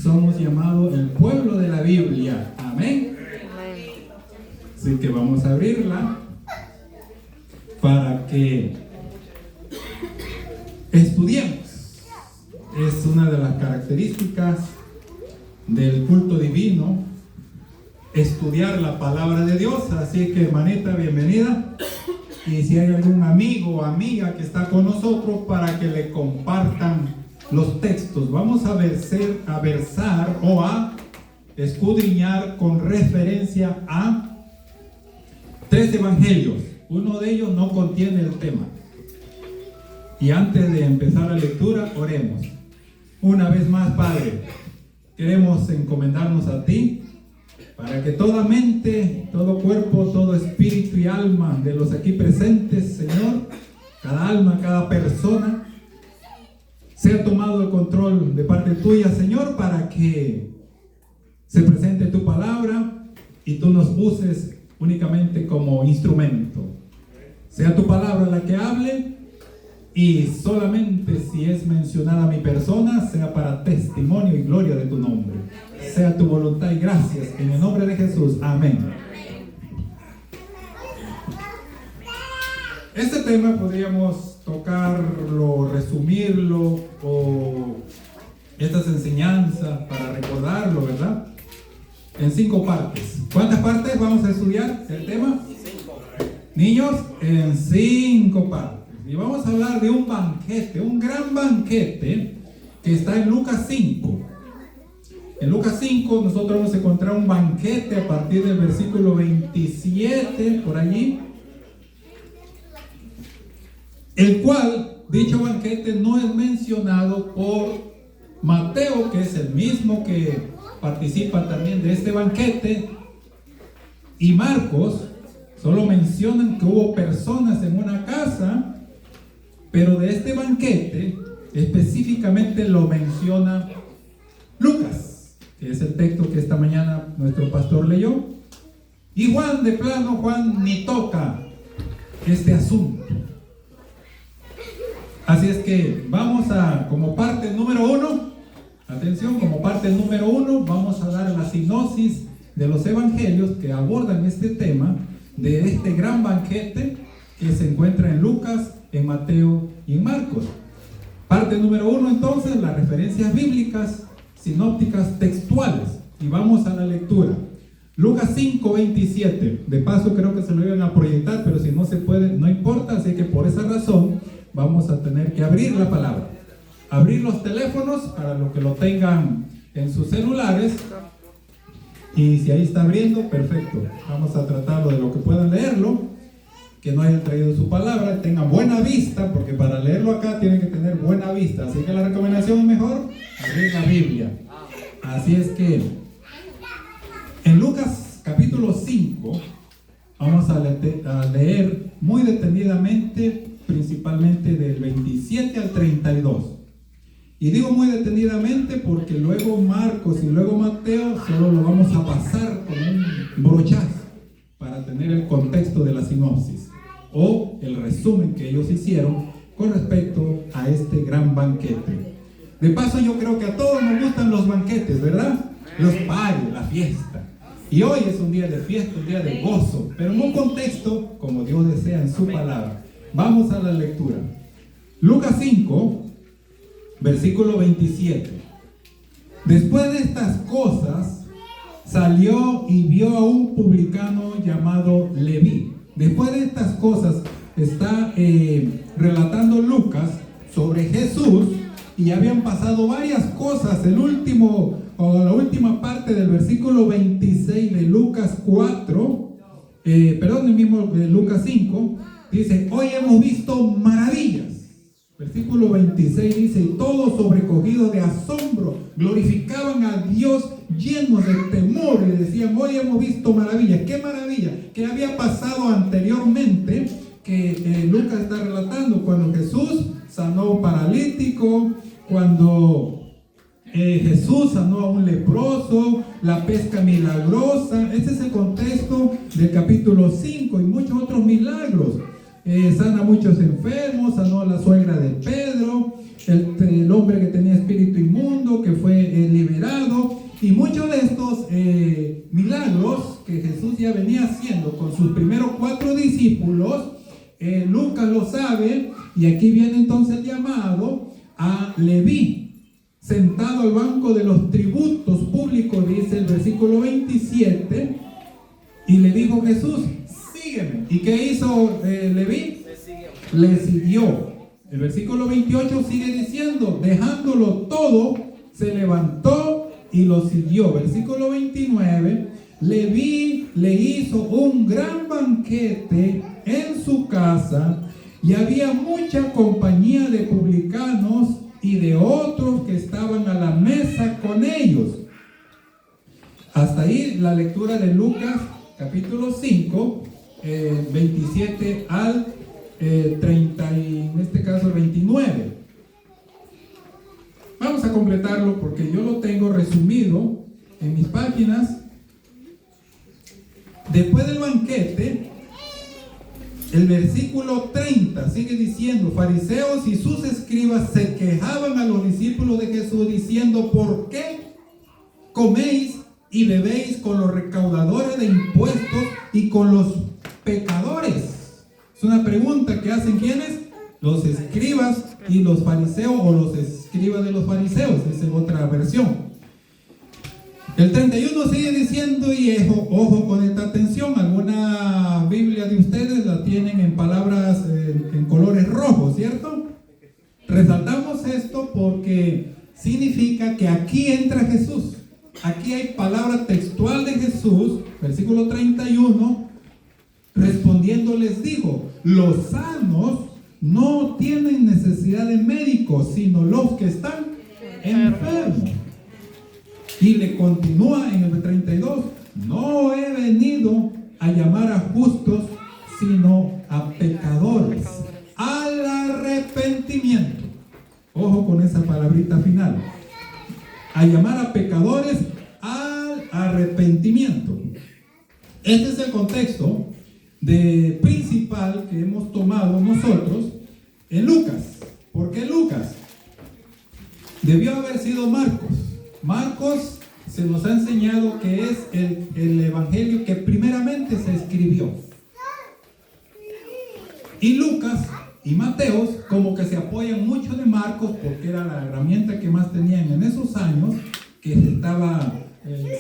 somos llamados el pueblo de la Biblia. Amén. Así que vamos a abrirla para que estudiemos. Es una de las características del culto divino, estudiar la palabra de Dios. Así que, hermanita, bienvenida. Y si hay algún amigo o amiga que está con nosotros, para que le compartan los textos. Vamos a versar o a escudriñar con referencia a 3 evangelios. Uno de ellos no contiene el tema. Y antes de empezar la lectura, oremos. Una vez más, Padre, queremos encomendarnos a ti, para que toda mente, todo cuerpo, todo espíritu y alma de los aquí presentes, Señor, cada alma, cada persona, sea tomado el control de parte tuya, Señor, para que se presente tu palabra y tú nos uses únicamente como instrumento. Sea tu palabra la que hable, y solamente si es mencionada mi persona, sea para testimonio y gloria de tu nombre. Sea tu voluntad y gracias en el nombre de Jesús. Amén. Este tema podríamos tocarlo, resumirlo, o estas enseñanzas para recordarlo, ¿verdad? En 5 partes. ¿Cuántas partes vamos a estudiar el tema? Niños, en 5 partes. Y vamos a hablar de un banquete, un gran banquete que está en Lucas 5. En Lucas 5 nosotros vamos a encontrar un banquete a partir del versículo 27, por allí, el cual, dicho banquete, no es mencionado por Mateo, que es el mismo que participa también de este banquete, y Marcos. Solo mencionan que hubo personas en una casa, pero de este banquete específicamente lo menciona Lucas, que es el texto que esta mañana nuestro pastor leyó. Y Juan, de plano, Juan ni toca este asunto. Así es que vamos a, como parte número 1, atención, como parte número 1, vamos a dar la sinopsis de los evangelios que abordan este tema, de este gran banquete que se encuentra en Lucas, en Mateo y en Marcos. Parte número 1, entonces, las referencias bíblicas sinópticas textuales. Y vamos a la lectura. Lucas 5:27. De paso creo que se lo iban a proyectar, pero si no se puede, no importa. Así que por esa razón vamos a tener que abrir la palabra. Abrir los teléfonos para los que lo tengan en sus celulares. Y si ahí está abriendo, perfecto. Vamos a tratarlo de lo que puedan leerlo, que no hayan traído su palabra, tengan buena vista, porque para leerlo acá tienen que tener buena vista. Así que la recomendación es mejor abrir la Biblia. Así es que en Lucas capítulo 5 vamos a leer muy detenidamente, principalmente del 27 al 32. Y digo muy detenidamente porque luego Marcos y luego Mateo solo lo vamos a pasar con un brochazo para tener el contexto de la sinopsis o el resumen que ellos hicieron con respecto a este gran banquete. De paso, yo creo que a todos nos gustan los banquetes, ¿verdad? Los parties, la fiesta. Y hoy es un día de fiesta, un día de gozo, pero en un contexto como Dios desea en su palabra. Vamos a la lectura. Lucas 5, versículo 27. Después de estas cosas, salió y vio a un publicano llamado Leví. Después de estas cosas está relatando Lucas sobre Jesús, y habían pasado varias cosas. La última parte del versículo 26 de Lucas 4, el mismo de Lucas 5, dice: hoy hemos visto maravillas. Versículo 26 dice: y todos sobrecogidos de asombro glorificaban a Dios llenos de temor y decían: hoy hemos visto maravillas. ¿Qué maravilla? ¿Qué había pasado anteriormente? Que Lucas está relatando cuando Jesús sanó a un paralítico, cuando Jesús sanó a un leproso, la pesca milagrosa. Este es el contexto del capítulo 5 y muchos otros milagros. Sana a muchos enfermos, sanó a la suegra de Pedro, el hombre que tenía espíritu inmundo, que fue liberado. iglesia venía haciendo con sus primeros 4 discípulos, Lucas lo sabe, y aquí viene entonces el llamado a Leví, sentado al banco de los tributos públicos, dice el versículo 27, y le dijo Jesús, sígueme. ¿Y qué hizo Leví? Le siguió. El versículo 28 sigue diciendo, dejándolo todo, se levantó y lo siguió. Versículo 29, Leví le hizo un gran banquete en su casa, y había mucha compañía de publicanos y de otros que estaban a la mesa con ellos. Hasta ahí la lectura de Lucas capítulo 5, 27 al 30, en este caso 29. Vamos a completarlo porque yo lo tengo resumido en mis páginas. Después del banquete, el versículo 30 sigue diciendo, fariseos y sus escribas se quejaban a los discípulos de Jesús diciendo, ¿por qué coméis y bebéis con los recaudadores de impuestos y con los pecadores? Es una pregunta que hacen ¿quiénes? Los escribas y los fariseos, o los escribas de los fariseos, esa es otra versión. El 31 sigue diciendo, y ojo con esta atención, alguna Biblia de ustedes la tienen en palabras en colores rojos, ¿cierto? Resaltamos esto porque significa que aquí entra Jesús. Aquí hay palabra textual de Jesús, versículo 31, respondiendo les digo, los sanos no tienen necesidad de médicos, sino los que están enfermos. Y le continúa en el 32, no he venido a llamar a justos, sino a pecadores, al arrepentimiento. Ojo con esa palabrita final. A llamar a pecadores al arrepentimiento. Este es el contexto principal que hemos tomado nosotros en Lucas. ¿Por qué Lucas? Debió haber sido Marcos. Marcos se nos ha enseñado que es el evangelio que primeramente se escribió. Y Lucas y Mateos como que se apoyan mucho de Marcos porque era la herramienta que más tenían en esos años que se estaba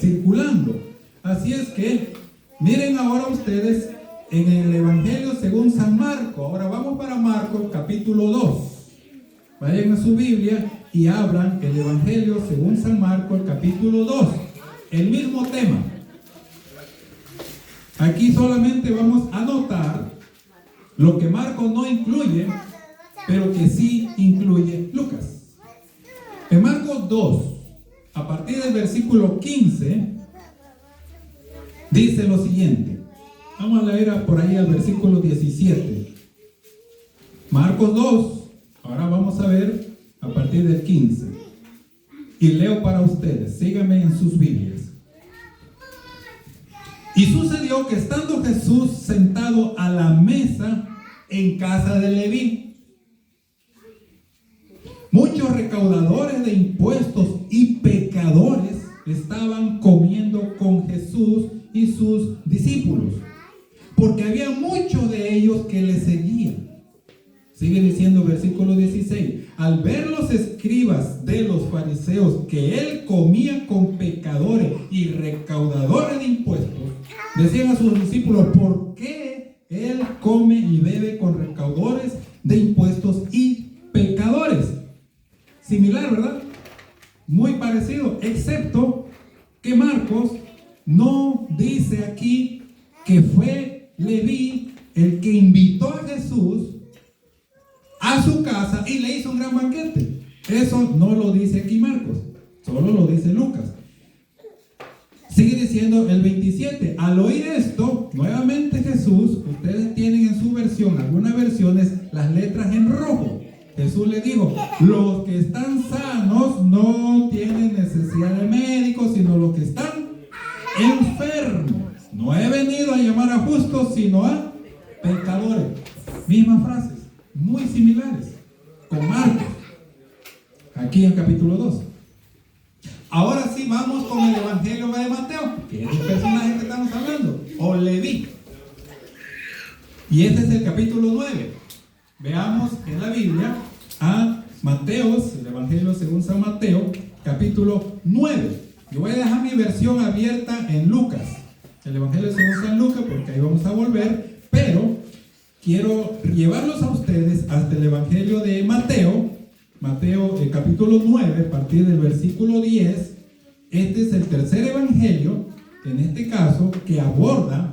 circulando. Así es que miren ahora ustedes en el evangelio según San Marcos. Ahora vamos para Marcos capítulo 2. Vayan a su Biblia y abran el evangelio según San Marcos capítulo 2. El mismo tema. Aquí solamente vamos a notar lo que Marcos no incluye, pero que sí incluye Lucas. En Marcos 2, a partir del versículo 15, dice lo siguiente. Vamos a leer por ahí al versículo 17. Marcos 2, ahora vamos a ver a partir del 15. Y leo para ustedes, síganme en sus Biblias. Y sucedió que estando Jesús sentado a la mesa en casa de Leví, muchos recaudadores de impuestos y pecadores estaban comiendo con Jesús y sus discípulos, porque había muchos de ellos que le seguían. Sigue diciendo versículo 16. Al ver los escribas de los fariseos que él comía con pecadores y recaudadores de impuestos, decían a sus discípulos, ¿por qué él come y bebe con recaudadores de impuestos y pecadores? Similar, ¿verdad? Muy parecido, excepto que Marcos no dice aquí que fue Leví el que invitó a Jesús a su casa y le hizo un gran banquete. Eso no lo dice aquí Marcos, solo lo dice Lucas. Sigue diciendo el 27. Al oír esto, nuevamente Jesús, ustedes tienen en su versión, algunas versiones, las letras en rojo. Jesús le dijo, los que están sanos no tienen necesidad de médicos, sino los que están enfermos. No he venido a llamar a justos, sino a pecadores. Mismas frases, muy similares, con Marcos, aquí en capítulo 2. Ahora sí vamos con el evangelio de Mateo, que es el personaje que estamos hablando? O Leví. Y este es el capítulo 9. Veamos en la Biblia a Mateos, el Evangelio según San Mateo, capítulo 9. Yo voy a dejar mi versión abierta en Lucas, el Evangelio según San Lucas, porque ahí vamos a volver, pero quiero llevarlos a ustedes hasta el Evangelio de Mateo, el capítulo 9, a partir del versículo 10. Este es el tercer Evangelio, en este caso, que aborda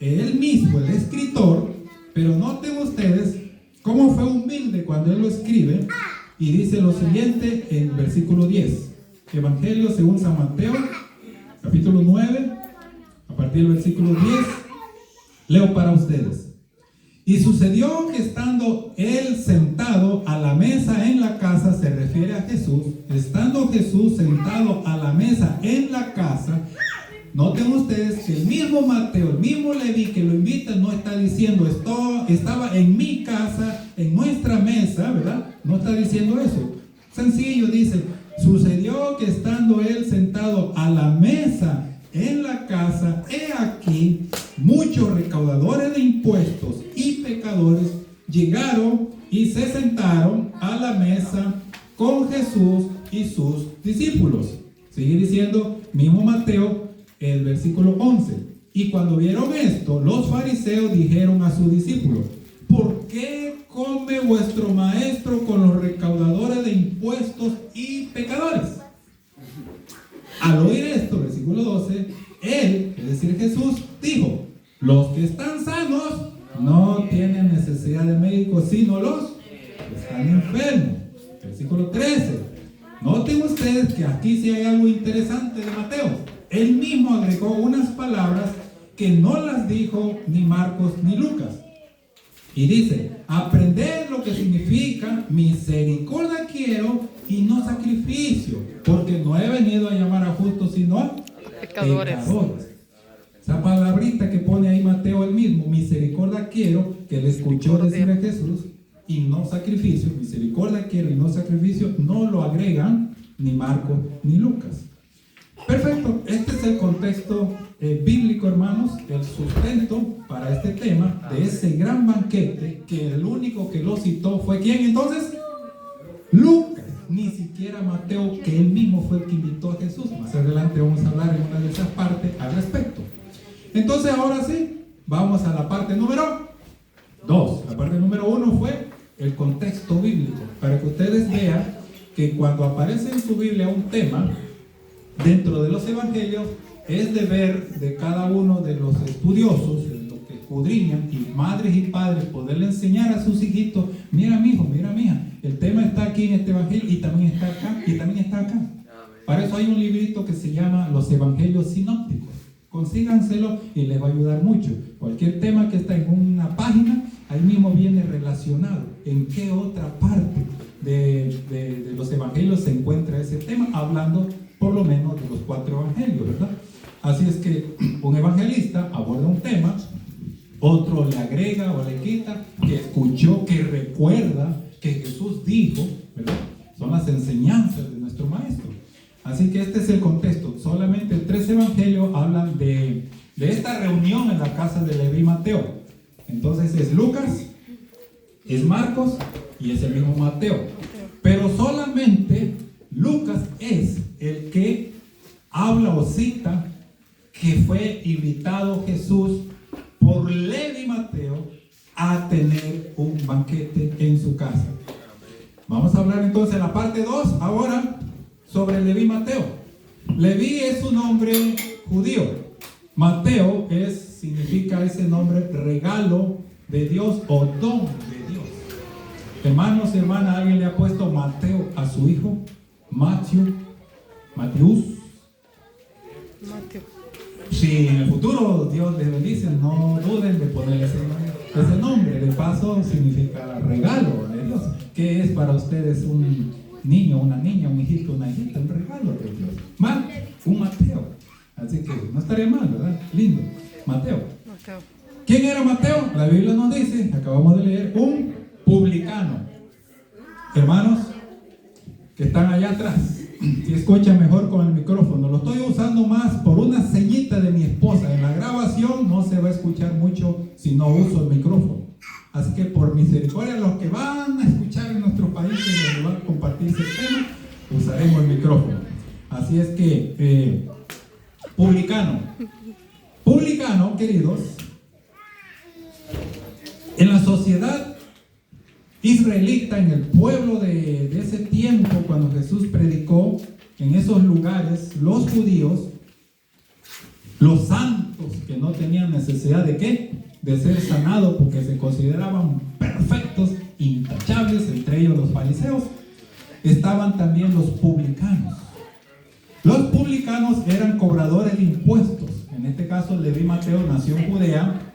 él mismo, el escritor, pero noten ustedes cómo fue humilde cuando él lo escribe, y dice lo siguiente en el versículo 10. Evangelio según San Mateo, capítulo 9, a partir del versículo 10, leo para ustedes. Y sucedió que estando él sentado a la mesa en la casa, se refiere a Jesús, estando Jesús sentado a la mesa en la casa, noten ustedes que el mismo Mateo, el mismo Leví que lo invita, no está diciendo, estaba en mi casa, en nuestra mesa, ¿verdad? No está diciendo eso. Sencillo, dice, sucedió que estando él sentado a la mesa en la casa, he aquí, muchos recaudadores de impuestos y pecadores llegaron y se sentaron a la mesa con Jesús y sus discípulos. Sigue diciendo, mismo Mateo, el versículo 11. Y cuando vieron esto, los fariseos dijeron a sus discípulos, ¿por qué come vuestro maestro con los recaudadores de impuestos y pecadores? Al oír esto, versículo 12, él, es decir Jesús, dijo, los que están sanos no tienen necesidad de médicos, sino los que están enfermos. Versículo 13. Noten ustedes que aquí sí hay algo interesante de Mateo. Él mismo agregó unas palabras que no las dijo ni Marcos ni Lucas. Y dice, aprended lo que significa misericordia quiero y no sacrificio, porque no he venido a llamar a justos sino a pecadores. Esa palabrita que pone ahí Mateo el mismo, misericordia quiero, que le escuchó decir a Jesús, y no sacrificio, misericordia quiero y no sacrificio, no lo agregan ni Marcos ni Lucas. Perfecto, este es el contexto bíblico, hermanos, el sustento para este tema de ese gran banquete, que el único que lo citó fue ¿quién entonces? Lucas, ni siquiera Mateo, que él mismo fue el que invitó a Jesús. Más adelante vamos a hablar en una de esas partes al respecto. Entonces ahora sí, vamos a la parte número 2. La parte número 1 fue el contexto bíblico, para que ustedes vean que cuando aparece en su Biblia un tema dentro de los evangelios, es deber de cada uno de los estudiosos, de los que escudriñan, y madres y padres, poderle enseñar a sus hijitos, mira mi hijo, mira mi hija, el tema está aquí en este evangelio y también está acá, y también está acá. Para eso hay un librito que se llama Los Evangelios Sinópticos. Consíganselo y les va a ayudar mucho. Cualquier tema que está en una página, ahí mismo viene relacionado en qué otra parte de los evangelios se encuentra ese tema, hablando por lo menos de los 4 evangelios, ¿verdad? Así es que un evangelista aborda un tema, otro le agrega o le quita, que escuchó, que recuerda, que Jesús dijo, ¿verdad? Son las enseñanzas de nuestro maestro. Así que este es el contexto. Solamente 3 evangelios hablan de esta reunión en la casa de Leví y Mateo. Entonces es Lucas, es Marcos y es el mismo Mateo. Pero solamente Lucas es el que habla o cita que fue invitado Jesús por Leví y Mateo a tener un banquete en su casa. Vamos a hablar entonces en la parte 2 ahora sobre Leví y Mateo. Leví es un nombre judío. Mateo significa ese nombre regalo de Dios o don de Dios. Hermanos y hermanas, ¿alguien le ha puesto Mateo a su hijo? Mateus. Si en el futuro Dios les bendice, no duden de ponerle ese nombre. De paso significa regalo de Dios. ¿Qué es para ustedes un niño, una niña, un hijito, una hijita? Un regalo de Dios. Un Mateo. Así que no estaría mal, ¿verdad? Lindo. Mateo. ¿Quién era Mateo? La Biblia nos dice, acabamos de leer, un publicano. Hermanos que están allá atrás, si escuchan mejor con el micrófono, lo estoy usando más por una ceñita de mi esposa en la Así es que, publicano, queridos, en la sociedad israelita, en el pueblo de ese tiempo, cuando Jesús predicó en esos lugares, los judíos, los santos que no tenían necesidad de ¿qué? De ser sanados porque se consideraban perfectos, intachables, entre ellos los fariseos, estaban también los publicanos. Los publicanos eran cobradores de impuestos. En este caso, Leví Mateo nació en Judea,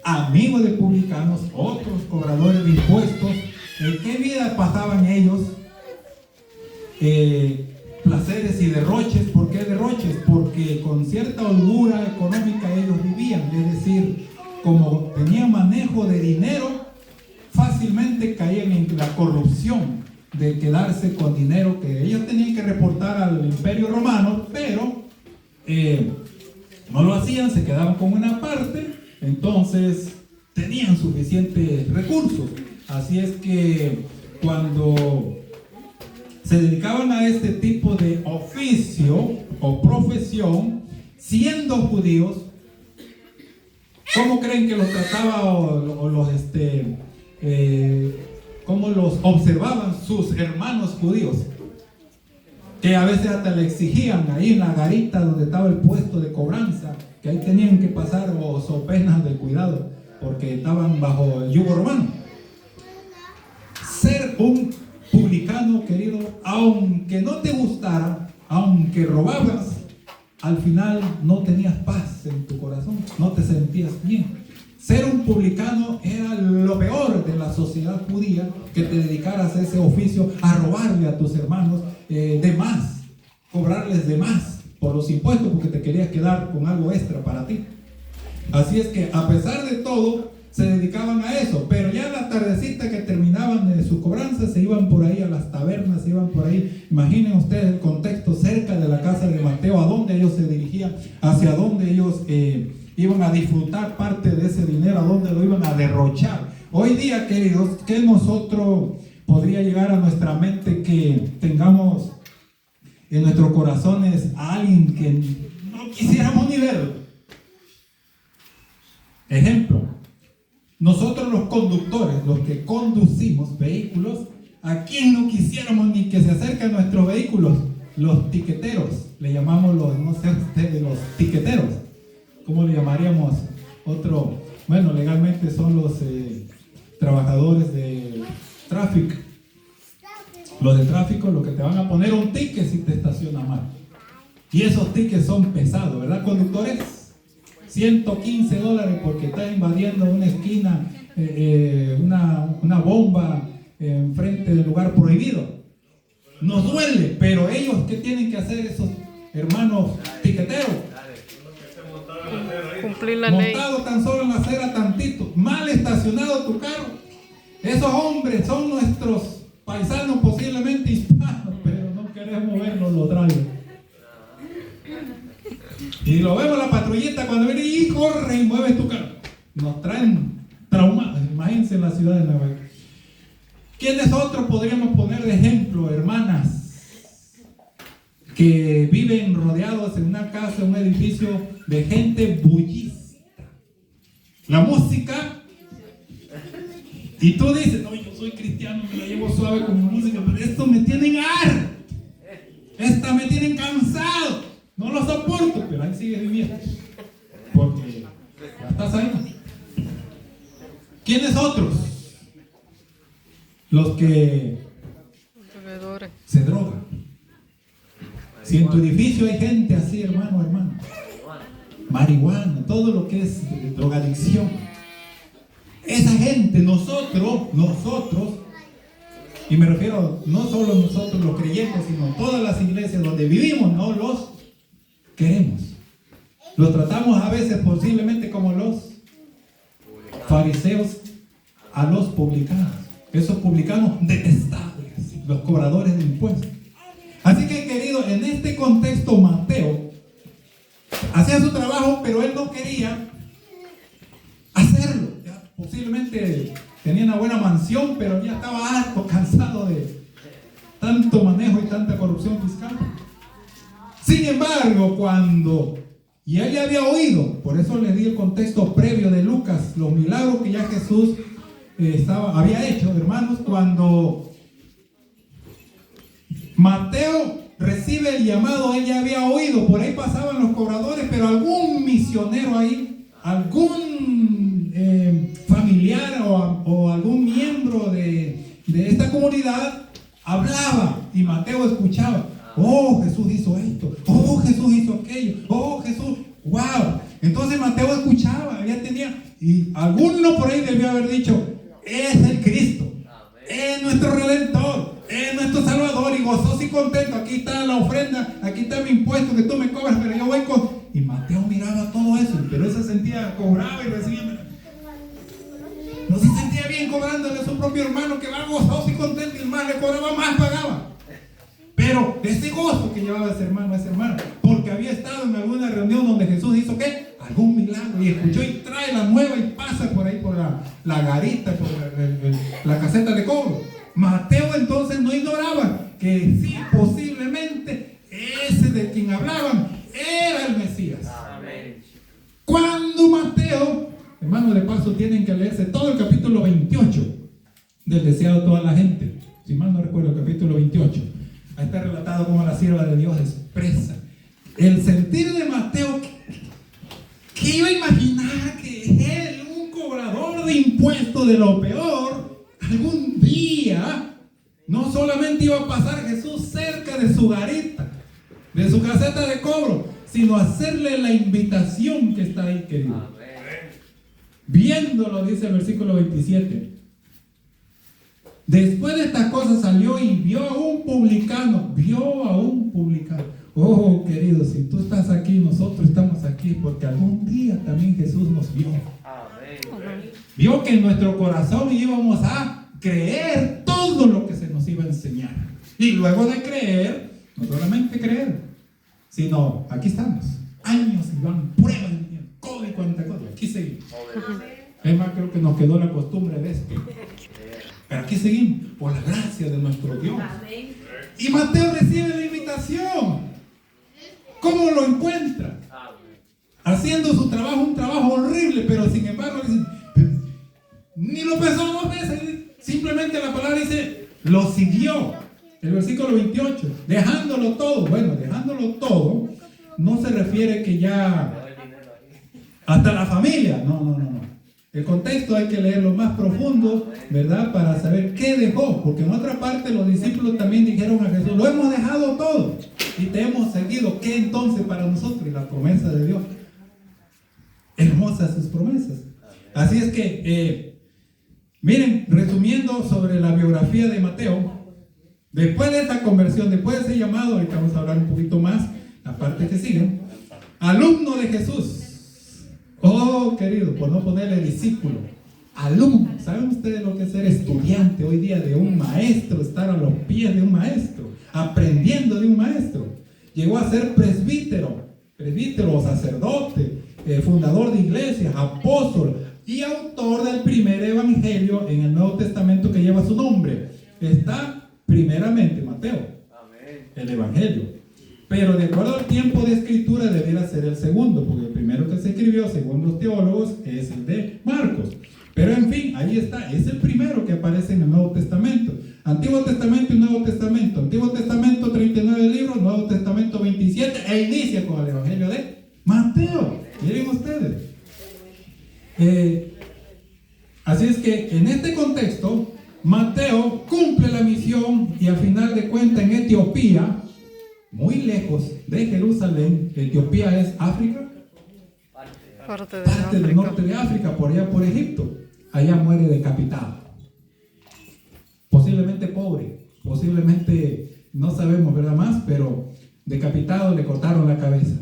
amigo de publicanos, otros cobradores de impuestos. ¿En qué vida pasaban ellos? Placeres y derroches. ¿Por qué derroches? Porque con cierta holgura económica ellos vivían. Es decir, como tenían manejo de dinero, fácilmente caían en la corrupción de quedarse con dinero que ellos tenían que reportar al Imperio Romano, pero no lo hacían, se quedaban con una parte, entonces tenían suficientes recursos. Así es que cuando se dedicaban a este tipo de oficio o profesión, siendo judíos, ¿cómo creen que los trataba cómo los observaban sus hermanos judíos? Que a veces hasta le exigían ahí en la garita donde estaba el puesto de cobranza, que ahí tenían que pasar o so penas del cuidado, porque estaban bajo el yugo romano. Ser un publicano, querido, aunque no te gustara, aunque robabas, al final no tenías paz en tu corazón, no te sentías bien. Ser un publicano era lo peor de la sociedad judía, que te dedicaras a ese oficio, a robarle a tus hermanos de más, cobrarles de más por los impuestos, porque te querías quedar con algo extra para ti. Así es que a pesar de todo, se dedicaban a eso, pero ya a la tardecita que terminaban de su cobranza, se iban por ahí a las tabernas, se iban por ahí. Imaginen ustedes el contexto cerca de la casa de Mateo, a dónde ellos se dirigían, hacia dónde ellos iban a disfrutar parte de ese dinero, a dónde lo iban a derrochar. Hoy día, queridos, ¿qué nosotros podría llegar a nuestra mente que tengamos en nuestros corazones a alguien que no quisiéramos ni verlo? Ejemplo, nosotros los conductores, los que conducimos vehículos, ¿a quién no quisiéramos ni que se acerque a nuestros vehículos? Los tiqueteros, le llamamos no sé ustedes, los tiqueteros. ¿Cómo le llamaríamos otro? Bueno, legalmente son los trabajadores de tráfico. Los de tráfico, lo que te van a poner un ticket si te estacionas mal. Y esos tickets son pesados, ¿verdad, conductores? $115 porque está invadiendo una esquina, una bomba enfrente del lugar prohibido. Nos duele, pero ellos, ¿qué tienen que hacer esos hermanos tiqueteros? Cumplir la ley. Montado tan solo en la acera tantito, mal estacionado tu carro. Esos hombres son nuestros paisanos, posiblemente hispanos, pero no queremos verlos, los traen. Y lo vemos la patrullita cuando viene y corre y mueve tu carro. Nos traen traumados. Imagínense en la ciudad de Nueva York. ¿Quiénes otros podríamos poner de ejemplo, hermanas, que viven rodeados en una casa, un edificio de gente bullista? La música, y tú dices, no, yo soy cristiano, me la llevo suave con la música, pero esto me tienen harto, esta me tienen cansado, no lo soporto, pero ahí sigue viviendo, porque ya estás ahí. ¿Quiénes otros? Los que se drogan. Si en tu edificio hay gente así, hermano, marihuana, todo lo que es drogadicción, esa gente, nosotros, y me refiero no solo nosotros los creyentes, sino todas las iglesias donde vivimos, no los queremos. Los tratamos a veces posiblemente como los fariseos a los publicanos. Esos publicanos detestables, los cobradores de impuestos. Así que, querido, en este contexto Mateo hacía su trabajo, pero él no quería hacerlo. Ya, posiblemente tenía una buena mansión, pero ya estaba harto, cansado de tanto manejo y tanta corrupción fiscal. Sin embargo, y él ya había oído, por eso le di el contexto previo de Lucas, los milagros que ya Jesús había hecho, hermanos, cuando Mateo recibe el llamado, él ya había oído, por ahí pasaban los cobradores, pero algún misionero ahí, algún familiar o algún miembro de esta comunidad hablaba y Mateo escuchaba. Oh, Jesús hizo esto. Oh, Jesús hizo aquello. Oh, Jesús, wow. Entonces Mateo escuchaba, ya tenía, y alguno por ahí debió haber dicho, es el Cristo, es nuestro Redentor, es nuestro Salvador, y gozoso y contento. Aquí está la ofrenda, aquí está mi impuesto que tú me cobras, pero yo voy con... Y Mateo miraba todo eso, pero él se sentía, cobraba y recibía. No se sentía bien cobrándole a su propio hermano, que va gozoso y contento, y el más le cobraba, más pagaba. Pero ese gozo que llevaba ese hermano, esa hermana, porque había estado en alguna reunión donde Jesús hizo ¿qué? Algún milagro, y escuchó y trae la nueva y pasa por ahí por la garita, por la caseta de cobro. Mateo entonces no ignoraba que sí, posiblemente ese de quien hablaban era el Mesías. Amén. Cuando Mateo, hermanos, de paso tienen que leerse todo el capítulo 28 del deseado de toda la gente, si mal no recuerdo, el capítulo 28. Ahí está relatado cómo la sierva de Dios expresa el sentir de Mateo, que iba a imaginar que él, un cobrador de impuestos de lo peor, algún día no solamente iba a pasar Jesús cerca de su garita, de su caseta de cobro, sino hacerle la invitación que está ahí, querido. Amén. Viéndolo, dice el versículo 27. Después de estas cosas salió y vio a un publicano. Oh, querido, si tú estás aquí, nosotros estamos aquí, porque algún día también Jesús nos vio. Amén. Vio que en nuestro corazón íbamos a creer todo lo que se nos iba a enseñar. Y luego de creer, no solamente creer, sino aquí estamos. Años y van, pruebas, COVID, cuánta cosa. Aquí seguimos. Es más, creo que nos quedó la costumbre de esto. Pero aquí seguimos, por la gracia de nuestro Dios. Amén. Y Mateo recibe la invitación. ¿Cómo lo encuentra? Haciendo su trabajo, un trabajo horrible, pero sin embargo, ni lo pensó dos veces. Simplemente la palabra dice, lo siguió. El versículo 28, dejándolo todo. Bueno, dejándolo todo, no se refiere que ya hasta la familia. No. El contexto hay que leerlo más profundo, ¿verdad? Para saber qué dejó. Porque en otra parte los discípulos también dijeron a Jesús, lo hemos dejado todo y te hemos seguido. ¿Qué entonces para nosotros? Y la promesa de Dios. Hermosas sus promesas. Así es que, miren, resumiendo sobre la biografía de Mateo, después de esta conversión, después de ese llamado, ahorita vamos a hablar un poquito más, la parte que sigue, alumno de Jesús. Oh, querido, por no ponerle discípulo, alumno. ¿Saben ustedes lo que es ser estudiante hoy día de un maestro? Estar a los pies de un maestro, aprendiendo de un maestro. Llegó a ser presbítero o sacerdote, fundador de iglesias, apóstol y autor del primer evangelio en el Nuevo Testamento que lleva su nombre. Está primeramente Mateo, el evangelio. Pero de acuerdo al tiempo de escritura debiera ser el segundo, porque el primero que se escribió, según los teólogos, es el de Marcos. Pero en fin, ahí está, es el primero que aparece en el Nuevo Testamento. Antiguo Testamento y Nuevo Testamento. Antiguo Testamento 39 libros, Nuevo Testamento 27, e inicia con el evangelio de Mateo. Miren ustedes. Así es que en este contexto, Mateo cumple la misión y a final de cuentas en Etiopía, muy lejos de Jerusalén, Etiopía es África, parte del norte de África, por allá por Egipto, allá muere decapitado, posiblemente pobre, posiblemente no sabemos, ¿verdad? Más, pero decapitado, le cortaron la cabeza.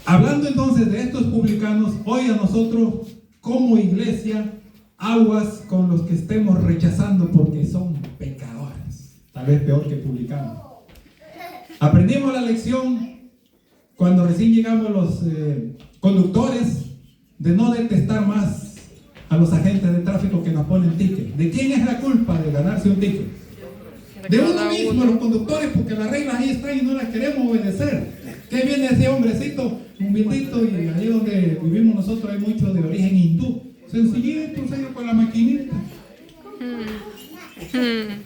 Hablando entonces de estos publicanos, hoy a nosotros como iglesia, aguas con los que estemos rechazando porque son pecadores. Tal vez peor que publicanos. Aprendimos la lección cuando recién llegamos los conductores de no detestar más a los agentes de tráfico que nos ponen ticket. ¿De quién es la culpa de ganarse un ticket? de uno mismo, los conductores, porque las reglas ahí están y no las queremos obedecer. ¿Qué viene ese hombrecito humildito? Y ahí donde vivimos nosotros hay muchos de origen hindú, sencillito, señor, con la maquinita,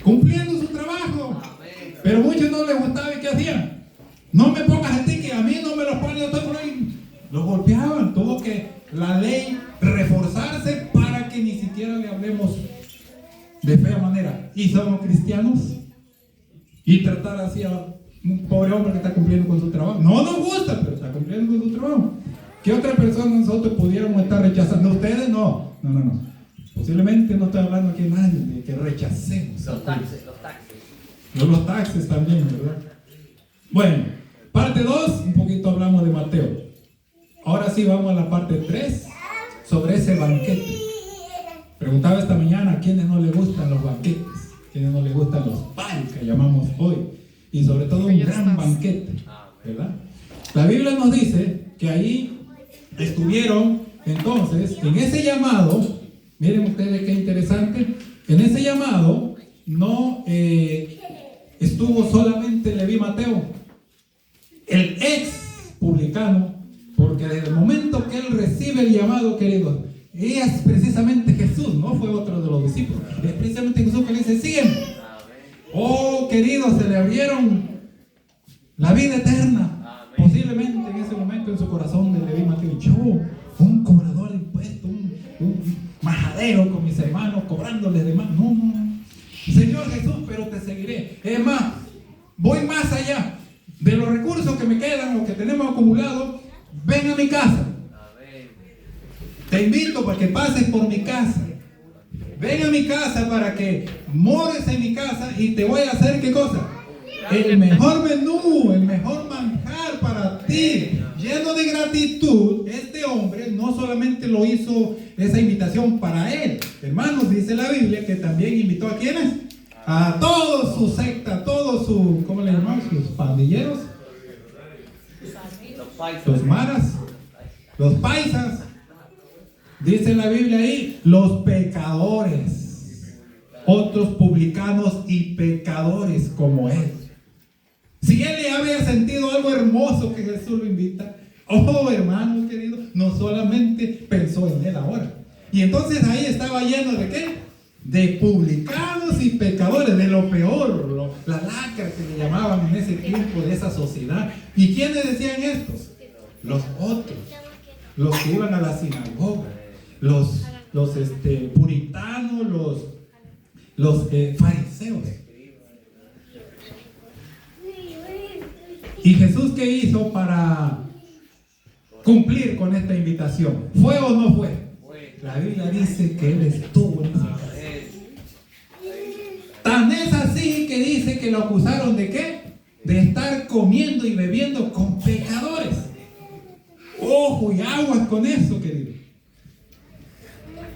cumpliendo su trabajo. Pero muchos no les gustaba. ¿Y qué hacían? No me pongas a ti, que a mí no me lo ponen, yo estoy por ahí. Los golpeaban. Tuvo que la ley reforzarse para que ni siquiera le hablemos de fea manera. Y somos cristianos y tratar así a un pobre hombre que está cumpliendo con su trabajo. No nos gusta, pero está cumpliendo con su trabajo. ¿Qué otra persona nosotros pudiéramos estar rechazando? Ustedes no. Posiblemente no estoy hablando aquí de nadie de que rechacemos. Los taxes también, ¿verdad? Bueno, parte 2, un poquito hablamos de Mateo. Ahora sí vamos a la parte 3, sobre ese banquete. Preguntaba esta mañana a quienes no les gustan los banquetes, a quienes no les gustan los paris que llamamos hoy, y sobre todo un gran banquete, ¿verdad? La Biblia nos dice que ahí estuvieron entonces en ese llamado. Miren ustedes qué interesante. En ese llamado no estuvo solamente Leví Mateo, el ex publicano, porque desde el momento que él recibe el llamado, queridos, es precisamente Jesús, no fue otro de los discípulos, es precisamente Jesús que le dice: sígueme. Oh, queridos, se le abrieron la vida eterna. Posiblemente en ese momento en su corazón de Leví Mateo: yo, un cobrador de impuestos, un majadero con mis hermanos, cobrándoles de más. No. Señor Jesús, pero te seguiré. Es más, voy más allá de los recursos que me quedan o que tenemos acumulados. Ven a mi casa. Te invito para que pases por mi casa. Ven a mi casa para que mores en mi casa y te voy a hacer ¿qué cosa? El mejor menú, el mejor manjar para ti. Lleno de gratitud, este hombre no solamente lo hizo esa invitación para él. Hermanos, dice la Biblia que también invitó a ¿quiénes? A todos su secta, a todos su, ¿cómo le llamamos? Sus pandilleros, los maras, los paisas. Dice la Biblia ahí, los pecadores, otros publicanos y pecadores como él. Si él ya había sentido algo hermoso que Jesús lo invita, oh hermanos queridos, no solamente pensó en él ahora. Y entonces ahí estaba lleno de ¿qué? De publicanos y pecadores, de lo peor, la lacra que le llamaban en ese tiempo de esa sociedad. ¿Y quiénes decían estos? Los otros, los que iban a la sinagoga, los puritanos, los fariseos. ¿Y Jesús qué hizo para cumplir con esta invitación? ¿Fue o no fue? La Biblia dice que él estuvo en esa casa. Tan es así que dice que lo acusaron ¿de qué? De estar comiendo y bebiendo con pecadores. Ojo y aguas con eso, querido.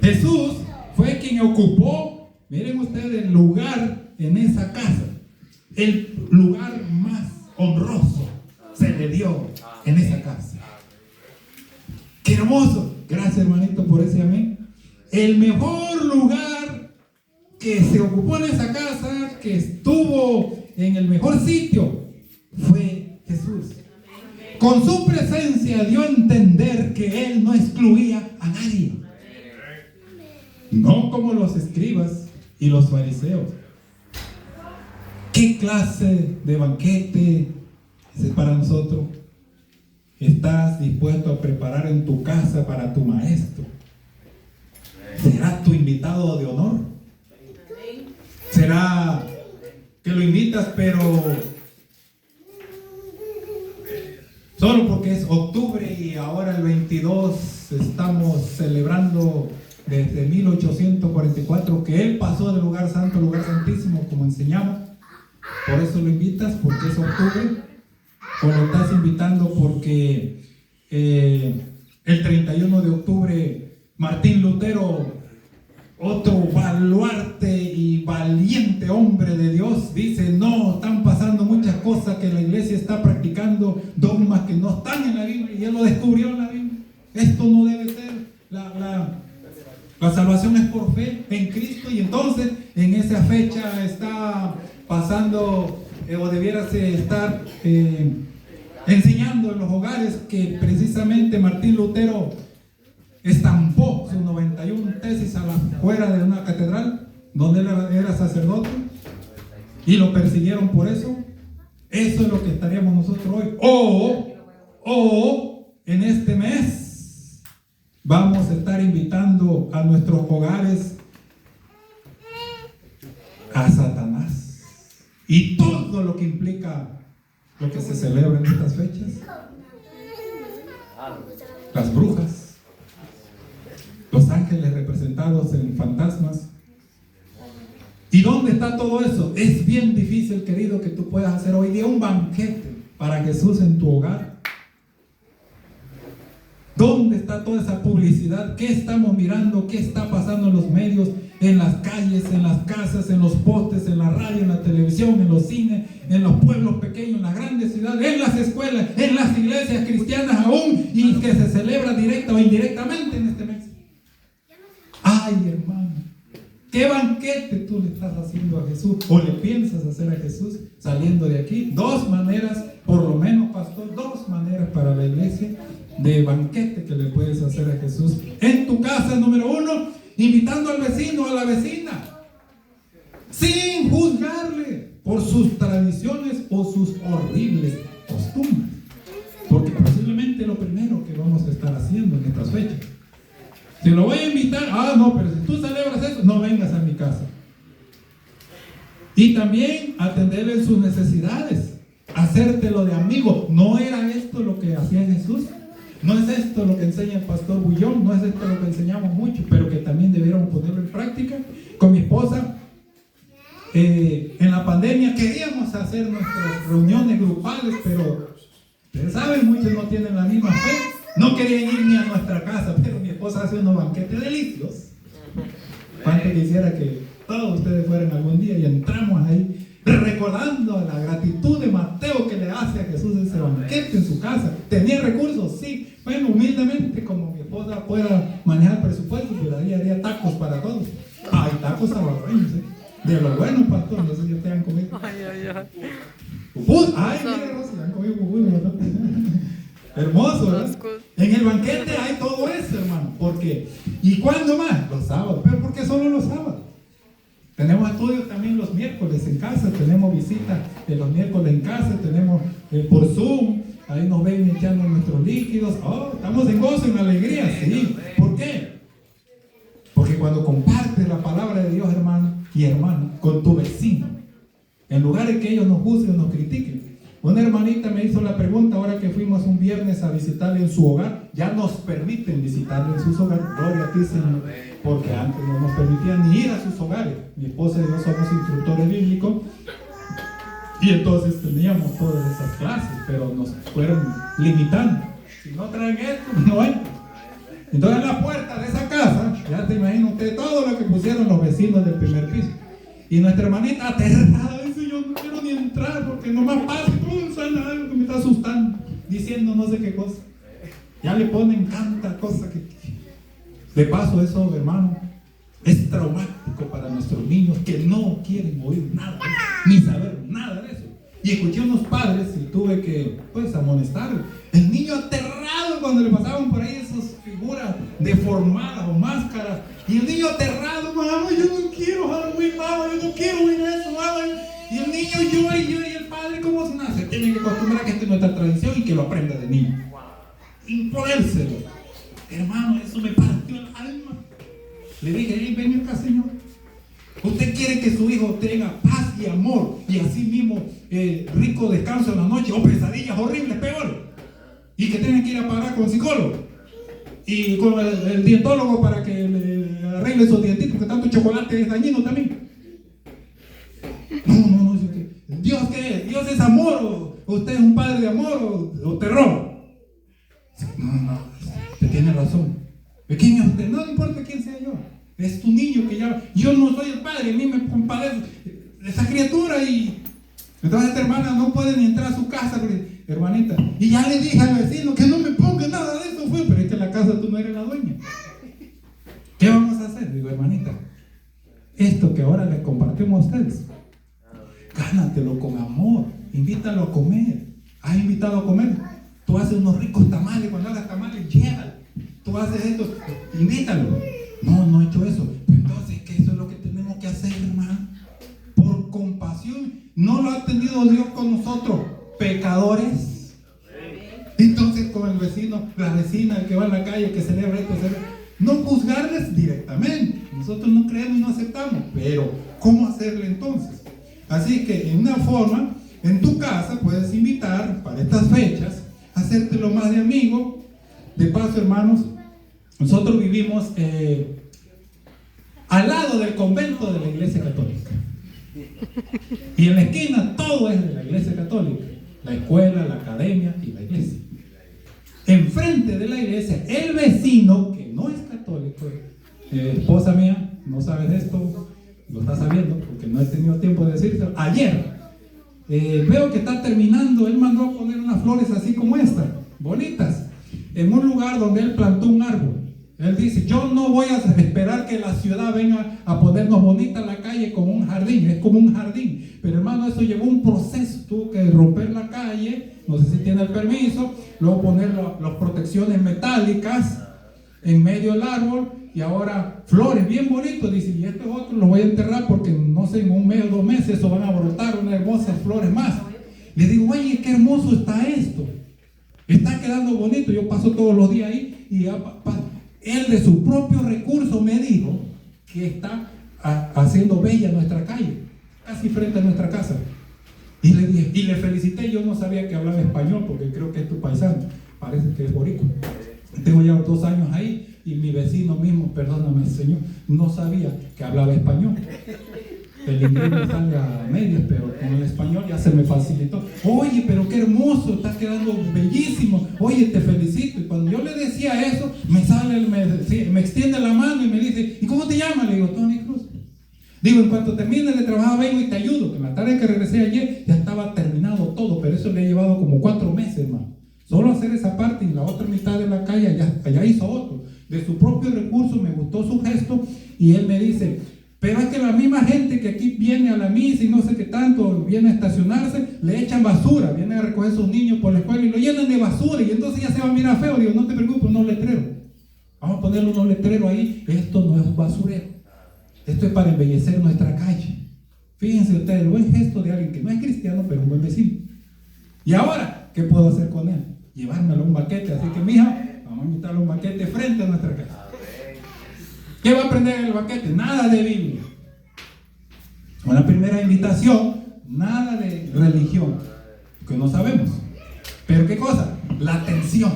Jesús fue quien ocupó, miren ustedes, el lugar en esa casa. El lugar más honroso se le dio en esa casa. ¡Qué hermoso! Gracias, hermanito, por ese amén. El mejor lugar que se ocupó en esa casa, que estuvo en el mejor sitio, fue Jesús. Con su presencia dio a entender que él no excluía a nadie. No como los escribas y los fariseos. ¿Qué clase de banquete es para nosotros? ¿Estás dispuesto a preparar en tu casa para tu maestro? ¿Será tu invitado de honor? ¿Será que lo invitas pero solo porque es octubre y ahora el 22 estamos celebrando desde 1844 que él pasó del lugar santo al lugar santísimo como enseñamos? ¿Por eso lo invitas? ¿Porque es octubre? ¿O lo estás invitando porque el 31 de octubre Martín Lutero, otro baluarte y valiente hombre de Dios, dice: no, están pasando muchas cosas, que la iglesia está practicando dogmas que no están en la Biblia, y él lo descubrió en la Biblia? Esto no debe ser. La salvación es por fe en Cristo. Y entonces en esa fecha está pasando o debieras estar enseñando en los hogares que precisamente Martín Lutero estampó sus 91 tesis afuera de una catedral donde él era sacerdote y lo persiguieron por eso. Eso es lo que estaríamos nosotros hoy. O en este mes vamos a estar invitando a nuestros hogares a Satanás y todo lo que implica lo que se celebra en estas fechas. Las brujas, los ángeles representados en fantasmas. ¿Y dónde está todo eso? Es bien difícil, querido, que tú puedas hacer hoy día un banquete para Jesús en tu hogar. ¿Dónde está toda esa publicidad? ¿Qué estamos mirando? ¿Qué está pasando en los medios, en las calles, en las casas, en los postes, en la radio, en la televisión, en los cines, en los pueblos pequeños, en las grandes ciudades, en las escuelas, en las iglesias cristianas aún, y que se celebra directa o indirectamente en este mes? Ay, hermano, ¿qué banquete tú le estás haciendo a Jesús o le piensas hacer a Jesús saliendo de aquí? Dos maneras, por lo menos, pastor, dos maneras para la iglesia de banquete que le puedes hacer a Jesús. En tu casa, número uno, invitando al vecino, a la vecina, sin juzgarle por sus tradiciones o sus horribles costumbres, porque posiblemente lo primero que vamos a estar haciendo en estas fechas. Si lo voy a invitar, no, pero si tú celebras eso, no vengas a mi casa. Y también atenderle sus necesidades, hacértelo de amigo. ¿No era esto lo que hacía Jesús? ¿No es esto lo que enseña el pastor Bullón? ¿No es esto lo que enseñamos mucho, pero que también debiéramos ponerlo en práctica? Con mi esposa, en la pandemia queríamos hacer nuestras reuniones grupales, pero ustedes saben, muchos no tienen la misma fe. No querían ir ni a nuestra casa, pero mi esposa hace unos banquetes deliciosos. Cuánto quisiera que todos ustedes fueran algún día y entramos ahí recordando la gratitud de Mateo que le hace a Jesús ese banquete en su casa. ¿Tenía recursos? Sí. Bueno, humildemente, como mi esposa pueda manejar presupuestos, pues haría tacos para todos. Hay tacos salvadoreños, de los buenos, pastor. No sé si ustedes han comido. Mire, Rosy, han comido pupusas, ¿verdad? Hermoso, ¿verdad? En el banquete hay todo eso, hermano. ¿Por qué? ¿Y cuándo más? Los sábados. ¿Pero por qué solo los sábados? Tenemos estudios también los miércoles en casa, tenemos visitas los miércoles en casa, tenemos por Zoom, ahí nos ven echando nuestros líquidos. Estamos en gozo, en alegría, sí. ¿Por qué? Porque cuando compartes la palabra de Dios, hermano y hermana, con tu vecino, en lugar de que ellos nos juzguen, nos critiquen. Una hermanita me hizo la pregunta ahora que fuimos un viernes a visitarle en su hogar. Ya nos permiten visitarle en sus hogares. Gloria a ti, Señor, porque antes no nos permitían ni ir a sus hogares. Mi esposa y yo somos instructores bíblicos y entonces teníamos todas esas clases, pero nos fueron limitando. Si no traen esto, no hay. Entonces en la puerta de esa casa, ya te imagino usted todo lo que pusieron los vecinos del primer piso. Y nuestra hermanita aterrada dice: yo no quiero ni entrar porque nomás pasa y suena algo que me está asustando, diciendo no sé qué cosa. Ya le ponen tanta cosa que de paso eso, hermano, es traumático para nuestros niños que no quieren oír nada de eso, ni saber nada de eso. Y escuché unos padres y tuve que amonestarlos. El niño aterrado cuando le pasaban por ahí esas figuras deformadas o máscaras. Y el niño aterrado: mamá, yo no quiero Halloween, mamá, yo no quiero oír eso, mamá. Y el niño llora y llora, y el padre como si nada. Se tiene que acostumbrar a que esta es nuestra tradición y que lo aprenda de niño. Imponérselo. Hermano, eso me partió el alma. Le dije: ven acá, Señor. Usted quiere que su hijo tenga paz y amor y así mismo rico descanso en la noche, o pesadillas horribles, peor, y que tenga que ir a parar con psicólogo y con el dientólogo para que le arregle sus dientitos, porque tanto chocolate es dañino también. No, ¿Dios qué es? ¿Dios es amor? ¿O usted es un padre de amor o terror? No, usted tiene razón. ¿Quién es usted? No importa quién sea yo. Es tu niño que ya... Yo no soy el padre, a mí me compadece esa criatura. Y entonces esta hermana no puede ni entrar a su casa, porque, hermanita, y ya le dije al vecino que no me ponga nada de eso, pero es que en la casa tú no eres la dueña. ¿Qué vamos a hacer? Digo: hermanita, esto que ahora les compartimos a ustedes, gánatelo con amor, invítalo a comer. ¿Has invitado a comer? Tú haces unos ricos tamales, cuando hagas tamales, llévalo. Tú haces esto, invítalo. No he hecho eso. Pues entonces, que eso es lo que tenemos que hacer, hermano. Por compasión. No lo ha tenido Dios con nosotros, pecadores. Entonces, con el vecino, la vecina, el que va en la calle, que celebra esto, no juzgarles directamente. Nosotros no creemos y no aceptamos. Pero, ¿cómo hacerle entonces? Así que, en una forma, en tu casa puedes invitar para estas fechas, hacértelo más de amigo. De paso, hermanos, nosotros vivimos al lado del convento de la Iglesia Católica. Y en la esquina todo es de la Iglesia Católica. La escuela, la academia y la iglesia. Enfrente de la iglesia, el vecino que no es católico, esposa mía, no sabes esto, lo está sabiendo porque no he tenido tiempo de decírselo. Ayer veo que está terminando, él mandó a poner unas flores así como estas, bonitas, en un lugar donde él plantó un árbol. Él dice, yo no voy a esperar que la ciudad venga a ponernos bonita la calle como un jardín, es como un jardín. Pero hermano, eso llevó un proceso, tuvo que romper la calle, no sé si tiene el permiso, luego poner las protecciones metálicas en medio del árbol y ahora flores bien bonitos. Dice, y estos otros los voy a enterrar porque no sé, en un mes o 2 meses eso van a brotar unas hermosas flores más. Le digo, oye, qué hermoso está esto, está quedando bonito. Yo paso todos los días ahí y él de su propio recurso me dijo que está haciendo bella nuestra calle, casi frente a nuestra casa. Y le dije, y le felicité. Yo no sabía que hablaba español porque creo que es tu paisano, parece que es boricua. Tengo ya 2 años ahí y mi vecino mismo, perdóname señor, no sabía que hablaba español. El inglés me sale a medias, pero con el español ya se me facilitó. Oye, pero qué hermoso, está quedando bellísimo. Oye, te felicito. Y cuando yo le decía eso, me extiende la mano y me dice, ¿y cómo te llamas? Le digo, Tony Cruz. Digo, en cuanto termine de trabajar vengo y te ayudo. En la tarde que regresé ayer ya estaba terminado todo, pero eso le ha llevado como 4 meses, hermano. Solo hacer esa parte y la otra mitad de la calle allá hizo otro. De su propio recurso, me gustó su gesto y él me dice, pero es que la misma gente que aquí viene a la misa y no sé qué tanto, viene a estacionarse, le echan basura, vienen a recoger a sus niños por la escuela y lo llenan de basura y entonces ya se va a mirar feo. Digo, no te preocupes, unos letreros. Vamos a ponerle unos letreros ahí. Esto no es un basurero. Esto es para embellecer nuestra calle. Fíjense ustedes, el buen gesto de alguien que no es cristiano, pero un buen vecino. Y ahora, ¿qué puedo hacer con él? Llevármelo a un banquete. Así que, mija, vamos a invitarlo a un banquete frente a nuestra casa. ¿Qué va a aprender en el banquete? Nada de Biblia. Una primera invitación, nada de religión, que no sabemos. Pero ¿qué cosa? La atención.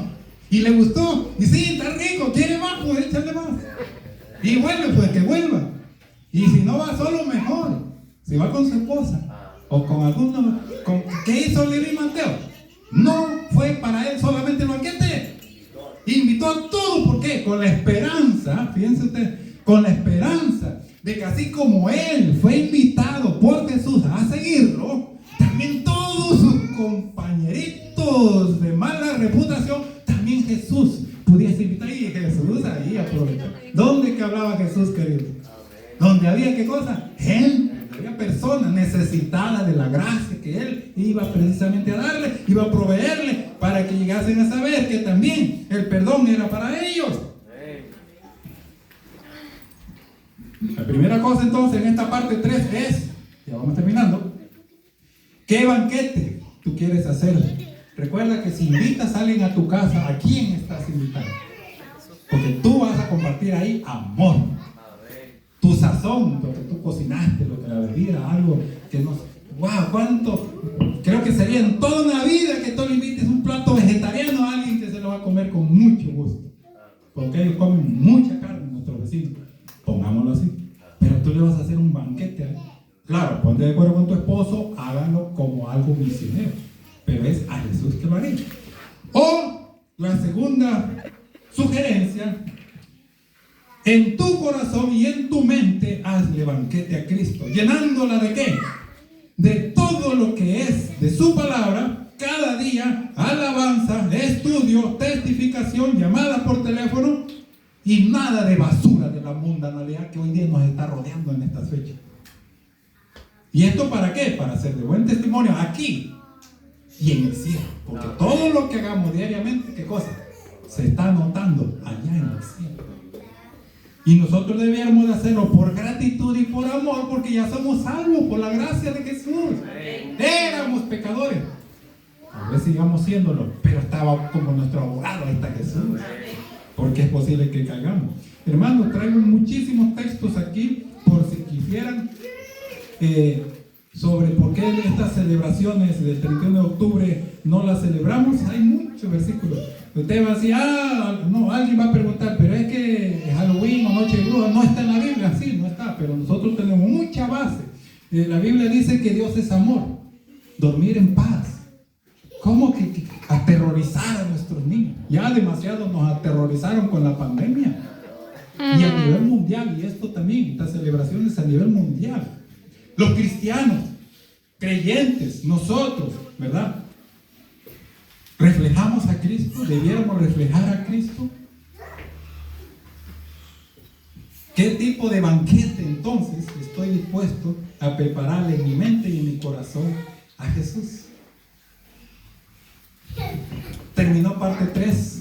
Y le gustó. Y sí, está rico, quiere más, pues échale más. Y vuelve, pues que vuelva. Y si no va solo, mejor. Si va con su esposa o con alguno. ¿Qué hizo Levi Mateo? No fue para él solamente el banquete. Invitó a todos, ¿por qué? Con la esperanza, fíjense ustedes, con la esperanza de que así como él fue invitado por Jesús a seguirlo, también todos sus compañeritos de mala reputación, también Jesús pudiese invitar. Y Jesús ahí aprovechó. ¿Dónde que hablaba Jesús, querido? ¿Dónde había qué cosa? Gente. Había personas necesitadas de la gracia que él iba precisamente a darle, iba a proveerle para que llegasen a saber que también el perdón era para ellos. La primera cosa entonces en esta parte 3 es, ya vamos terminando, ¿qué banquete tú quieres hacer? Recuerda que si invitas a alguien a tu casa, ¿a quién estás invitando? Porque tú vas a compartir ahí amor. Tu sazón, lo que tú cocinaste, lo que la bebida, algo que nos... ¡Wow! ¿Cuánto? Creo que sería en toda una vida que tú le invites un plato vegetariano a alguien que se lo va a comer con mucho gusto. Porque ellos comen mucha carne, nuestros vecinos. Pongámoslo así. Pero tú le vas a hacer un banquete a él. Claro, ponte de acuerdo con tu esposo, háganlo como algo misionero. Pero es a Jesús que lo haría. O la segunda sugerencia: en tu corazón y en tu mente hazle banquete a Cristo, llenándola ¿de qué? De todo lo que es de su palabra, cada día, alabanza, estudio, testificación, llamadas por teléfono y nada de basura de la mundanalidad que hoy día nos está rodeando en estas fechas. ¿Y esto para qué? Para ser de buen testimonio aquí y en el cielo. Porque todo lo que hagamos diariamente, ¿qué cosa? Se está anotando allá en el cielo. Y nosotros debíamos de hacerlo por gratitud y por amor, porque ya somos salvos por la gracia de Jesús. Éramos pecadores. A ver, sigamos siéndolo, pero estaba como nuestro abogado, ahí está Jesús. Porque es posible que caigamos. Hermanos, traigo muchísimos textos aquí, por si quisieran, sobre por qué estas celebraciones del 31 de octubre no las celebramos. Hay muchos versículos. Usted va a decir, no, alguien va a preguntar, pero es que Halloween o Noche de Brujas no está en la Biblia. Sí, no está, pero nosotros tenemos mucha base. La Biblia dice que Dios es amor, dormir en paz. ¿Cómo que aterrorizar a nuestros niños? Ya demasiado nos aterrorizaron con la pandemia. Y a nivel mundial, y esto también, estas celebraciones a nivel mundial. Los cristianos, creyentes, nosotros, ¿verdad? ¿Reflejamos a Cristo? ¿Debiéramos reflejar a Cristo? ¿Qué tipo de banquete entonces estoy dispuesto a prepararle en mi mente y en mi corazón a Jesús? Terminó parte 3,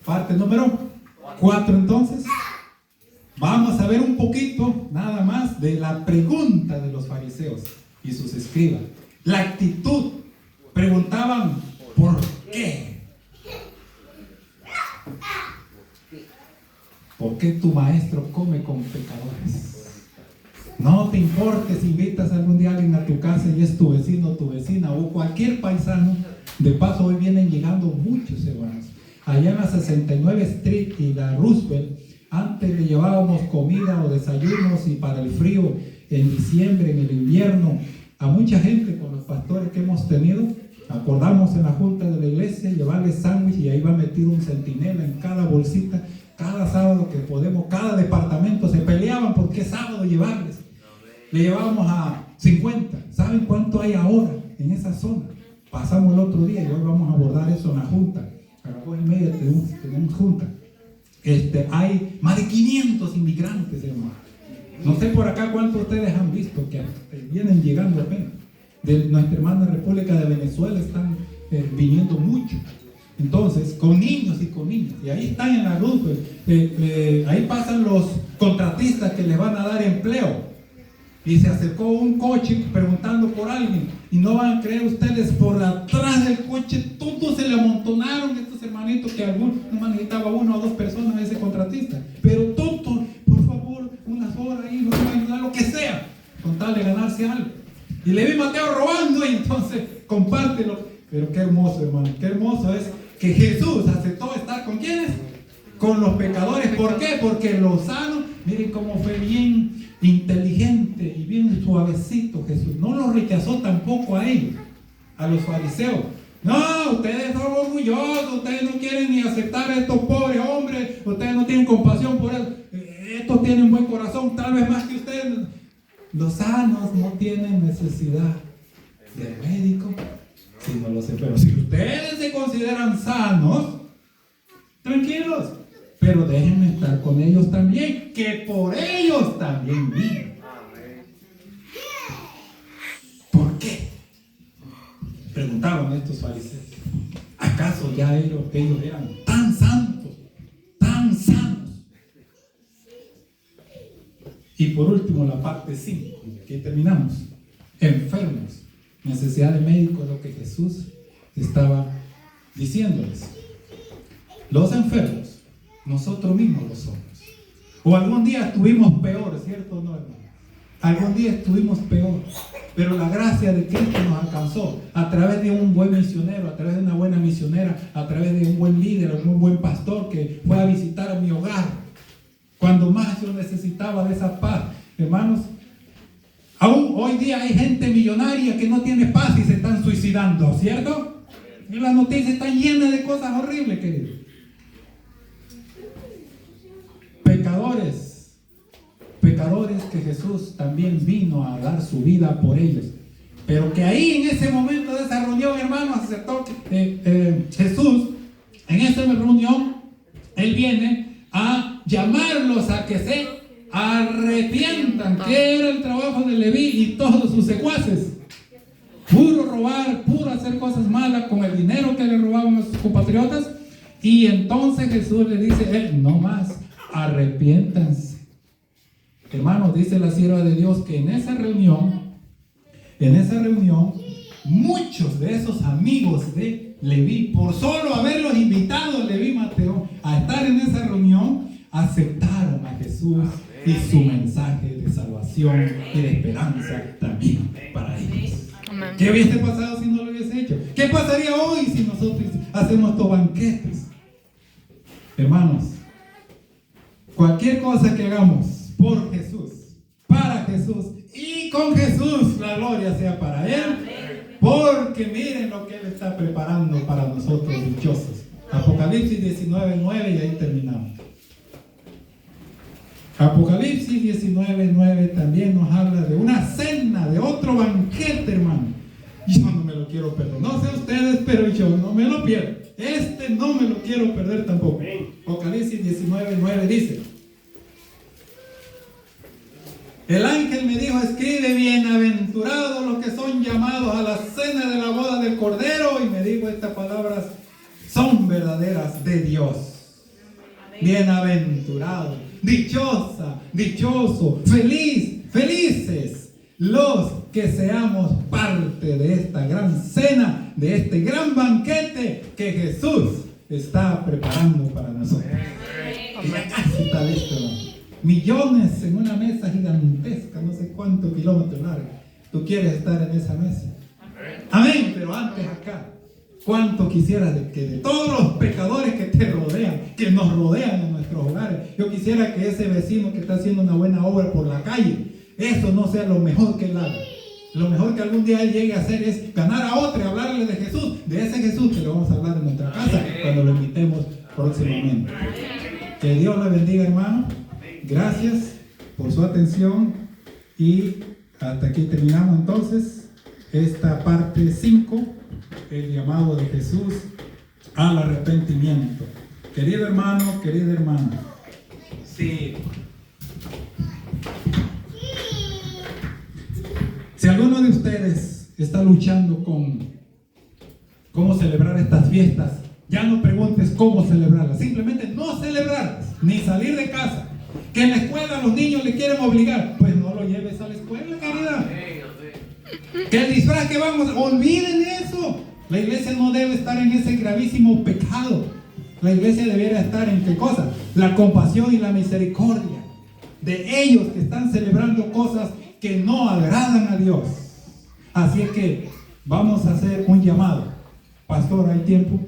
parte número 4 entonces. Vamos a ver un poquito nada más de la pregunta de los fariseos y sus escribas. La actitud. Preguntaban, ¿por qué? ¿Por qué tu maestro come con pecadores? No te importe si invitas algún día a alguien a tu casa y es tu vecino, tu vecina o cualquier paisano. De paso, hoy vienen llegando muchos hermanos. Allá en la 69 Street y la Roosevelt, antes le llevábamos comida o desayunos, y para el frío en diciembre, en el invierno, a mucha gente con los pastores que hemos tenido, acordamos en la junta de la iglesia llevarles sándwich, y ahí va metido un centinela en cada bolsita. Cada sábado que podemos, cada departamento se peleaban por qué sábado llevarles. Le llevábamos a 50. ¿Saben cuánto hay ahora en esa zona? Pasamos el otro día y hoy vamos a abordar eso en la junta. A las 2:30 tenemos junta. Hay más de 500 inmigrantes, hermano. No sé por acá cuántos ustedes han visto que vienen llegando apenas. De nuestra hermana República de Venezuela están viniendo mucho. Entonces, con niños y con niñas. Y ahí están en la luz. Ahí pasan los contratistas que les van a dar empleo. Y se acercó un coche preguntando por alguien. Y no van a creer ustedes, por atrás del coche todos se le amontonaron estos hermanitos, que alguno necesitaba 1 o 2 personas a ese contratista. Pero todos, por favor, unas horas ahí, nos van a ayudar, lo que sea, con tal de ganarse algo. Y le vi Mateo robando, y entonces compártelo. Pero qué hermoso, hermano, qué hermoso es que Jesús aceptó estar con ¿quiénes? Con los pecadores. ¿Por qué? Porque los sanos, miren cómo fue bien inteligente y bien suavecito Jesús. No los rechazó tampoco a ellos, a los fariseos. No, ustedes son orgullosos, ustedes no quieren ni aceptar a estos pobres hombres, ustedes no tienen compasión por ellos. Estos tienen buen corazón, tal vez más que ustedes. Los sanos no tienen necesidad de médico, sino los enfermos. Si ustedes se consideran sanos, tranquilos, pero déjenme estar con ellos también, que por ellos también vino. ¿Por qué? Preguntaban estos fariseos. ¿Acaso ya ellos eran tan santos, tan sanos? Y por último, la parte 5, aquí terminamos. Enfermos. Necesidad de médico es lo que Jesús estaba diciéndoles. Los enfermos, nosotros mismos lo somos. O algún día estuvimos peor, ¿cierto o no, hermano? Algún día estuvimos peor, pero la gracia de Cristo nos alcanzó a través de un buen misionero, a través de una buena misionera, a través de un buen líder, un buen pastor que fue a visitar a mi hogar cuando más yo necesitaba de esa paz. Hermanos, aún hoy día hay gente millonaria que no tiene paz y se están suicidando, ¿cierto? Y las noticias están llenas de cosas horribles, queridos. Pecadores que Jesús también vino a dar su vida por ellos. Pero que ahí en ese momento de esa reunión, hermanos, aceptó Jesús, en esa reunión, Él viene a llamarlos a que se arrepientan, que era el trabajo de Leví, y todos todos sus secuaces. Puro robar, puro hacer cosas malas con el dinero que le robaban a sus compatriotas. Y entonces Jesús le dice, no más, arrepiéntanse. Hermanos, dice la sierva de Dios que en esa reunión, muchos de esos amigos de Leví, por solo haberlos invitado a Leví y Mateo a estar en esa reunión, aceptaron a Jesús y su mensaje de salvación y de esperanza también para ellos. ¿Qué hubiese pasado si no lo hubiese hecho? ¿Qué pasaría hoy si nosotros hacemos estos banquetes? Hermanos, cualquier cosa que hagamos por Jesús, para Jesús y con Jesús, la gloria sea para Él, porque miren lo que Él está preparando para nosotros dichosos. Apocalipsis 19:9, y ahí terminamos. Apocalipsis 19:9 también nos habla de una cena, de otro banquete, hermano. Yo no me lo quiero perder. No sé ustedes, pero yo no me lo pierdo. No me lo quiero perder tampoco. Apocalipsis 19:9 dice: el ángel me dijo, escribe, bienaventurados los que son llamados a la cena de la boda del Cordero. Y me dijo, estas palabras son verdaderas de Dios. Bienaventurado, dichosa, dichoso, felices los que seamos parte de esta gran cena, de este gran banquete que Jesús está preparando para nosotros. Y ya casi está listo, millones en una mesa gigantesca, no sé cuántos kilómetros larga. Tú quieres estar en esa mesa. Amén. Pero antes acá, ¿cuánto quisiera de que de todos los pecadores que te rodean, que nos rodean en nuestros hogares, yo quisiera que ese vecino que está haciendo una buena obra por la calle, eso no sea lo mejor que él haga? Lo mejor que algún día él llegue a hacer es ganar a otro y hablarle de Jesús, de ese Jesús que le vamos a hablar en nuestra casa cuando lo invitemos próximamente. Que Dios le bendiga, hermano. Gracias por su atención y hasta aquí terminamos entonces esta parte 5, el llamado de Jesús al arrepentimiento. Querido hermano, querida hermana, si alguno de ustedes está luchando con cómo celebrar estas fiestas, ya no preguntes cómo celebrarlas, simplemente no celebrarlas, ni salir de casa. Que en la escuela los niños le quieren obligar, pues no lo lleves a la escuela, querida. Que el disfraz que vamos, olviden eso. La iglesia no debe estar en ese gravísimo pecado. La iglesia debiera estar en ¿qué cosa? La compasión y la misericordia de ellos que están celebrando cosas que no agradan a Dios. Así es que vamos a hacer un llamado. Pastor, ¿hay tiempo?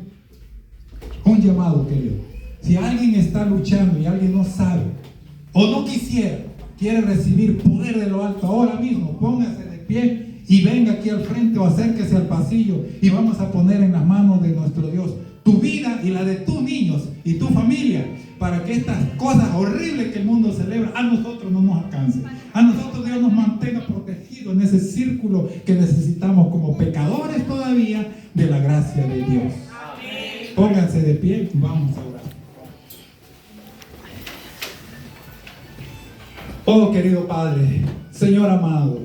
Un llamado, querido. Si alguien está luchando y alguien no sabe o no quiere recibir poder de lo alto ahora mismo, póngase de pie y venga aquí al frente o acérquese al pasillo y vamos a poner en las manos de nuestro Dios tu vida y la de tus niños y tu familia, para que estas cosas horribles que el mundo celebra a nosotros no nos alcancen. A nosotros Dios nos mantenga protegidos en ese círculo que necesitamos como pecadores todavía de la gracia de Dios. Pónganse de pie y vamos a orar. Oh querido Padre, Señor amado,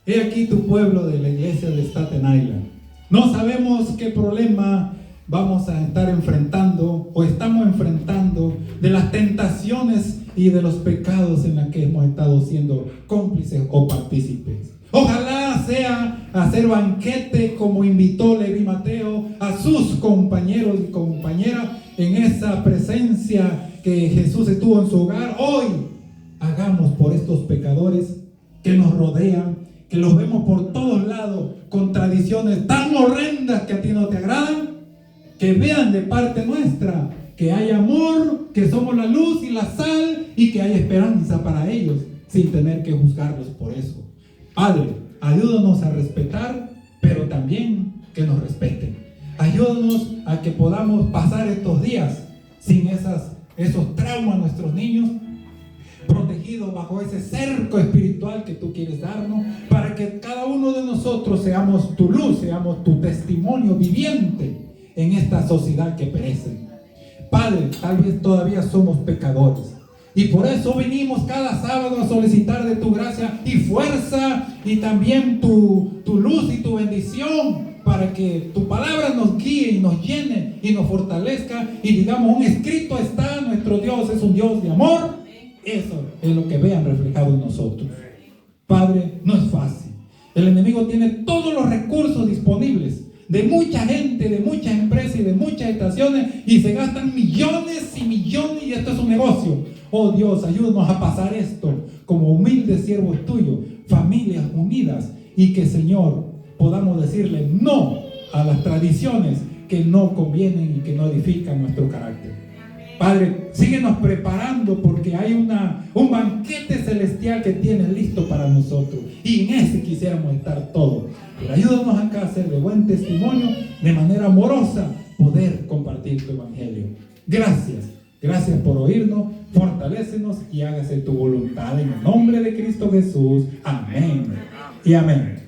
he aquí tu pueblo de la iglesia de Staten Island. No sabemos qué problema vamos a estar enfrentando o estamos enfrentando de las tentaciones y de los pecados en los que hemos estado siendo cómplices o partícipes. Ojalá sea hacer banquete como invitó Leví Mateo a sus compañeros y compañeras en esa presencia que Jesús estuvo en su hogar. Hoy hagamos por estos pecadores que nos rodean, que los vemos por todos lados con tradiciones tan horrendas que a ti no te agradan, que vean de parte nuestra que hay amor, que somos la luz y la sal y que hay esperanza para ellos sin tener que juzgarlos por eso. Padre, ayúdanos a respetar, pero también que nos respeten. Ayúdanos a que podamos pasar estos días sin esos traumas a nuestros niños, protegidos bajo ese cerco espiritual que tú quieres darnos, para que cada uno de nosotros seamos tu luz, seamos tu testimonio viviente en esta sociedad que perece. Padre, tal vez todavía somos pecadores, Y por eso venimos cada sábado a solicitar de tu gracia y fuerza y también tu luz y tu bendición, para que tu palabra nos guíe y nos llene y nos fortalezca y digamos, un escrito está, nuestro Dios es un Dios de amor. Eso es lo que vean reflejado en nosotros. Padre, no es fácil. El enemigo tiene todos los recursos disponibles, de mucha gente, de muchas empresas y de muchas estaciones, y se gastan millones y millones, y esto es un negocio. Oh Dios, ayúdanos a pasar esto como humildes siervos tuyos, familias unidas, y que, Señor, podamos decirle no a las tradiciones que no convienen y que no edifican nuestro carácter. Padre, síguenos preparando, porque hay un banquete celestial que tienes listo para nosotros, y en ese quisiéramos estar todos. Pero ayúdanos acá a ser de buen testimonio, de manera amorosa, poder compartir tu evangelio. Gracias por oírnos, fortalécenos y hágase tu voluntad en el nombre de Cristo Jesús. Amén y amén.